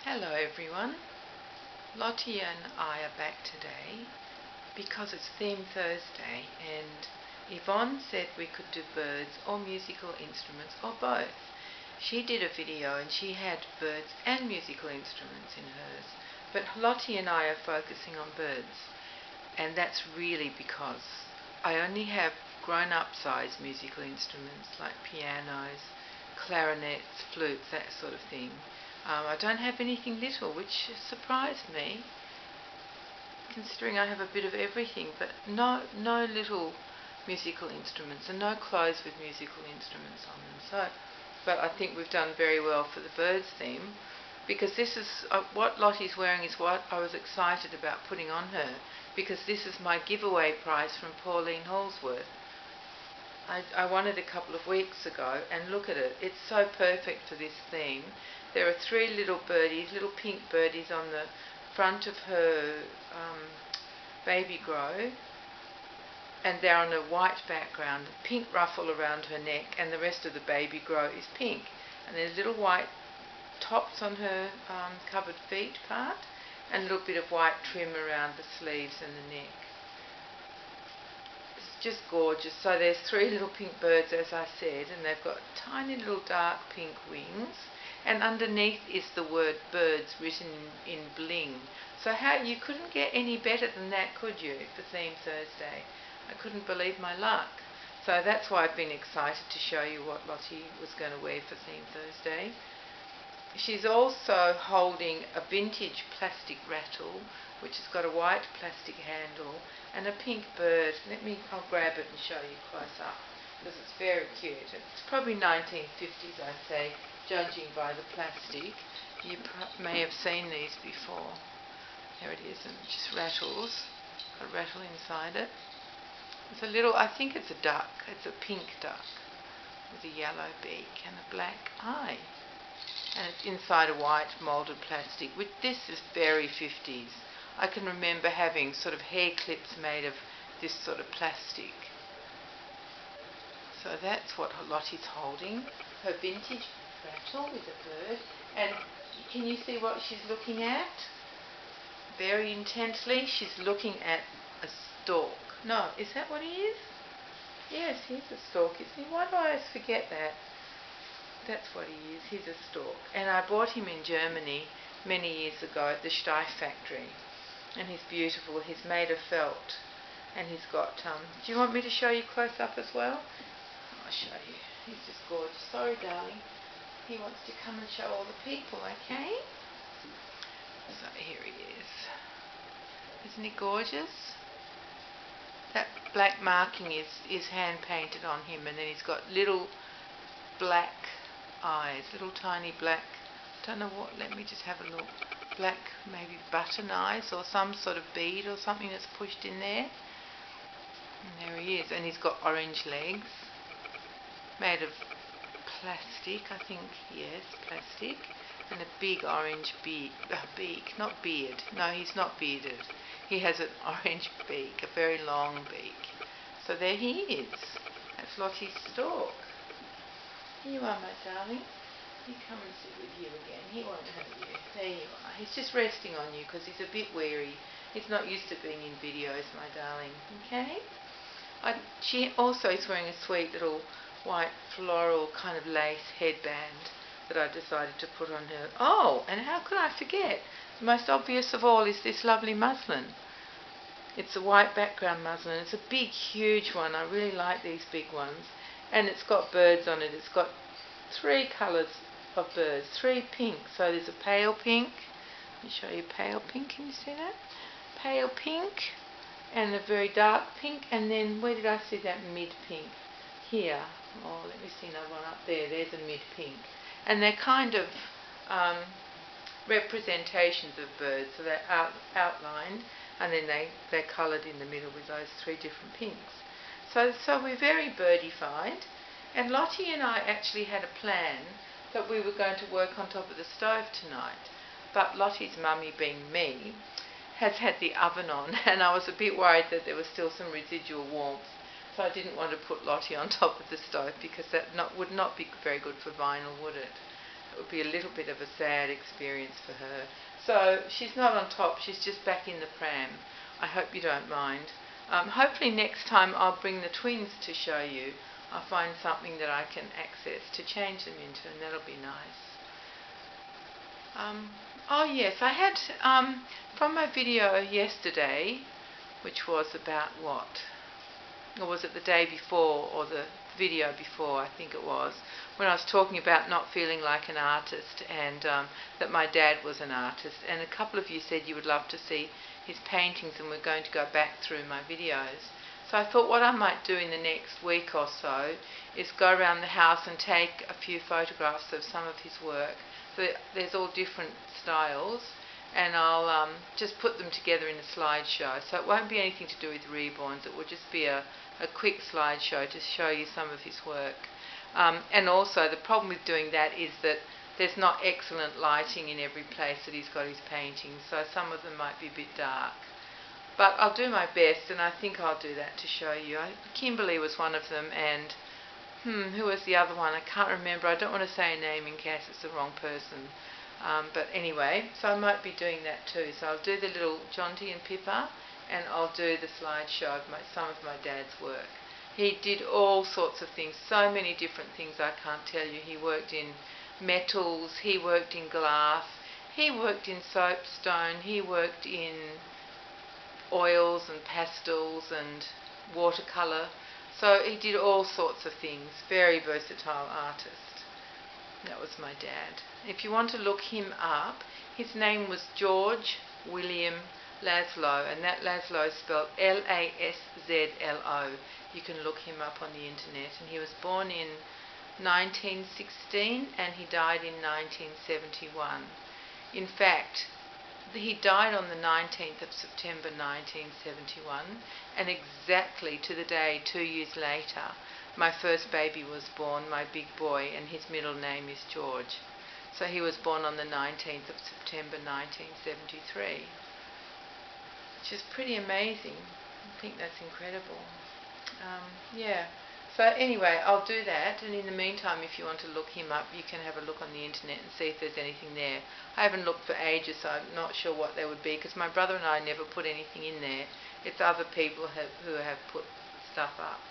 Hello everyone, Lottie and I are back today because it's Theme Thursday and Yvonne said we could do birds or musical instruments or both. She did a video and she had birds and musical instruments in hers, but Lottie and I are focusing on birds, and that's really because I only have grown-up size musical instruments like pianos, clarinets, flutes, that sort of thing. I don't have anything little, which surprised me, considering I have a bit of everything, but no little musical instruments and no clothes with musical instruments on them. So, but I think we've done very well for the birds theme, because this is what Lottie's wearing is what I was excited about putting on her, because this is my giveaway prize from Pauline Hallsworth. I won it a couple of weeks ago, and look at it. It's so perfect for this theme. There are three little birdies, little pink birdies on the front of her baby grow, and they're on a white background, pink ruffle around her neck, and the rest of the baby grow is pink. And there's little white tops on her covered feet part, and a little bit of white trim around the sleeves and the neck. Just gorgeous. So there's three little pink birds, as I said, and they've got tiny little dark pink wings, and underneath is the word birds written in bling. So you couldn't get any better than that, could you, for Theme Thursday? I couldn't believe my luck. So that's why I've been excited to show you what Lottie was going to wear for Theme Thursday. She's also holding a vintage plastic rattle, which has got a white plastic handle and a pink bird. I'll grab it and show you close up, because it's very cute. It's probably 1950s, I'd say, judging by the plastic. You may have seen these before. There it is, and it just rattles. Got a rattle inside it. It's a little, I think it's a duck. It's a pink duck with a yellow beak and a black eye. And it's inside a white moulded plastic, which this is very 50s. I can remember having sort of hair clips made of this sort of plastic. So that's what Lottie's holding, her vintage rattle with a bird. And can you see what she's looking at? Very intently, she's looking at a stork. No, is that what he is? Yes, he's a stork, isn't he? Why do I always forget that? That's what he is. He's a stork. And I bought him in Germany many years ago at the Steiff factory. And he's beautiful. He's made of felt. And he's got, do you want me to show you close up as well? I'll show you. He's just gorgeous. Sorry, darling. He wants to come and show all the people, okay? So here he is. Isn't he gorgeous? That black marking is hand painted on him, and then he's got little black eyes, little tiny black, don't know what, let me just have a look, black maybe button eyes or some sort of bead or something that's pushed in there. And there he is, and he's got orange legs made of plastic, I think, yes, plastic, and a big orange beak, not beard, no, he's not bearded, he has an orange beak, a very long beak. So there he is. That's Lottie's stork. Here you are, my darling. You come and sit with you again. He won't hurt you. There you are. He's just resting on you because he's a bit weary. He's not used to being in videos, my darling. Okay? She also is wearing a sweet little white floral kind of lace headband that I decided to put on her. Oh, and how could I forget? The most obvious of all is this lovely muslin. It's a white background muslin. It's a big, huge one. I really like these big ones. And it's got birds on it. It's got three colours of birds, three pinks. So there's a pale pink. Let me show you pale pink. Can you see that? Pale pink and a very dark pink. And then where did I see that mid pink? Here. Oh, let me see another one up there. There's a mid pink. And they're kind of representations of birds. So they're outlined, and then they're coloured in the middle with those three different pinks. So we're very birdified, and Lottie and I actually had a plan that we were going to work on top of the stove tonight, but Lottie's mummy, being me, has had the oven on, and I was a bit worried that there was still some residual warmth, so I didn't want to put Lottie on top of the stove because that would not be very good for vinyl, would it? It would be a little bit of a sad experience for her. So she's not on top, she's just back in the pram. I hope you don't mind. Hopefully next time I'll bring the twins to show you. I'll find something that I can access to change them into, and that'll be nice. Oh yes, I had, from my video yesterday, which was about what? Or was it the day before, or the video before, I think it was, when I was talking about not feeling like an artist, and that my dad was an artist, and a couple of you said you would love to see his paintings, and we're going to go back through my videos. So I thought what I might do in the next week or so is go around the house and take a few photographs of some of his work. So there's all different styles, and I'll just put them together in a slideshow. So it won't be anything to do with reborns, it will just be a quick slideshow to show you some of his work. And also the problem with doing that is that there's not excellent lighting in every place that he's got his paintings, so some of them might be a bit dark. But I'll do my best, and I think I'll do that to show you. Kimberly was one of them, and who was the other one? I can't remember. I don't want to say a name in case it's the wrong person. But anyway, so I might be doing that too. So I'll do the little Jonty and Pippa, and I'll do the slideshow of some of my dad's work. He did all sorts of things, so many different things I can't tell you. He worked in metals, he worked in glass, he worked in soapstone, he worked in oils and pastels and watercolour. So he did all sorts of things. Very versatile artist. That was my dad. If you want to look him up, his name was George William Laszlo, and that Laszlo is spelled L-A-S-Z-L-O. You can look him up on the internet. And he was born in 1916 and he died in 1971. In fact, he died on the 19th of September 1971, and exactly to the day 2 years later my first baby was born, my big boy, and his middle name is George. So he was born on the 19th of September 1973, which is pretty amazing. I think that's incredible. Yeah. So anyway, I'll do that, and in the meantime, if you want to look him up, you can have a look on the internet and see if there's anything there. I haven't looked for ages, so I'm not sure what they would be, because my brother and I never put anything in there. It's other people who have put stuff up.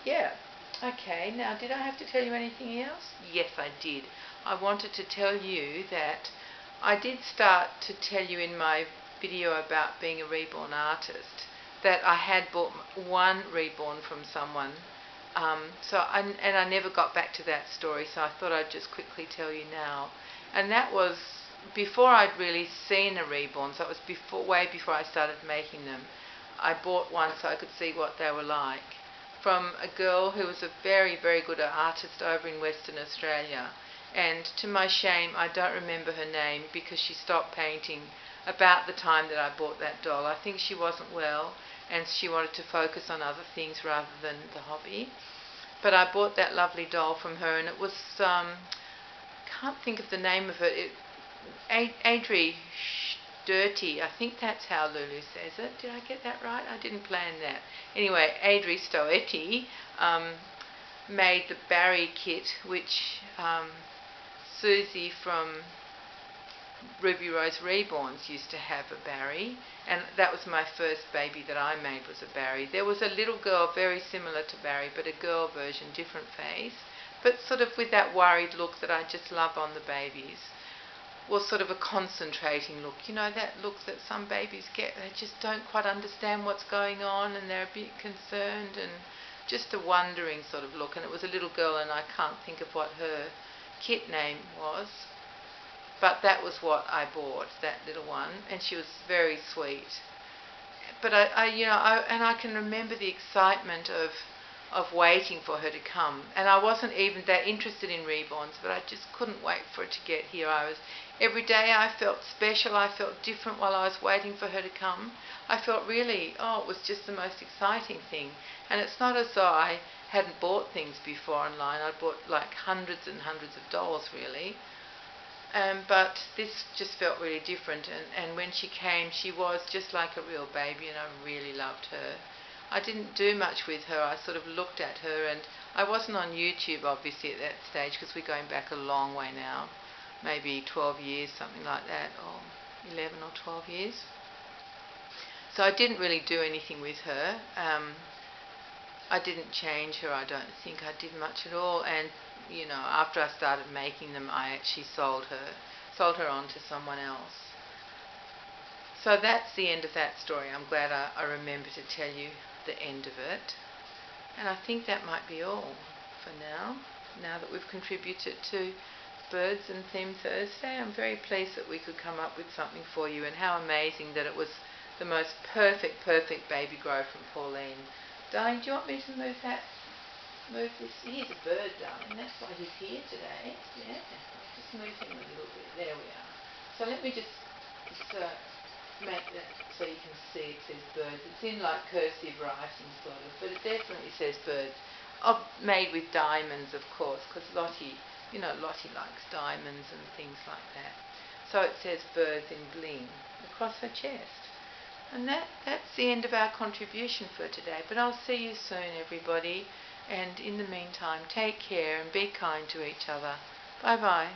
Yeah. Okay, now did I have to tell you anything else? Yes, I did. I wanted to tell you that I did start to tell you in my video about being a reborn artist that I had bought one reborn from someone, and I never got back to that story, so I thought I'd just quickly tell you now. And that was before I'd really seen a reborn, so it was way before I started making them. I bought one so I could see what they were like, from a girl who was a very, very good artist over in Western Australia. And to my shame, I don't remember her name because she stopped painting about the time that I bought that doll. I think she wasn't well and she wanted to focus on other things rather than the hobby. But I bought that lovely doll from her, and it was, can't think of the name of it, Adri Dirty, I think that's how Lulu says it. Did I get that right? I didn't plan that. Anyway, Adri Stoetti made the Barry kit, which Susie from Ruby Rose Reborns used to have a Barry, and that was my first baby that I made, was a Barry. There was a little girl very similar to Barry, but a girl version, different face, but sort of with that worried look that I just love on the babies. Was sort of a concentrating look, you know, that look that some babies get. They just don't quite understand what's going on, and they're a bit concerned, and just a wondering sort of look. And it was a little girl, and I can't think of what her kit name was, but that was what I bought, that little one, and she was very sweet. But I can remember the excitement of waiting for her to come, and I wasn't even that interested in reborns, but I just couldn't wait for it to get here. Every day I felt special, I felt different while I was waiting for her to come. I felt really, it was just the most exciting thing. And it's not as though I hadn't bought things before online. I bought like hundreds and hundreds of dolls really. But this just felt really different, and when she came, she was just like a real baby, and I really loved her. I didn't do much with her. I sort of looked at her, and I wasn't on YouTube obviously at that stage because we're going back a long way now, maybe 12 years, something like that, or 11 or 12 years. So I didn't really do anything with her. I didn't change her, I don't think I did much at all, and you know, after I started making them, I actually sold her on to someone else. So that's the end of that story. I'm glad I remember to tell you the end of it. And I think that might be all for now that we've contributed to Birds and Theme Thursday. I'm very pleased that we could come up with something for you, and how amazing that it was the most perfect baby grow from Pauline. Darling, do you want me to move this? Here's a bird, darling. That's why he's here today. Yeah, I'll just move him a little bit. There we are. So let me just make that so you can see it says birds. It's in like cursive writing sort of, but it definitely says birds. Made with diamonds, of course, because Lottie likes diamonds and things like that. So it says birds in bling across her chest. And that's the end of our contribution for today. But I'll see you soon, everybody. And in the meantime, take care and be kind to each other. Bye-bye.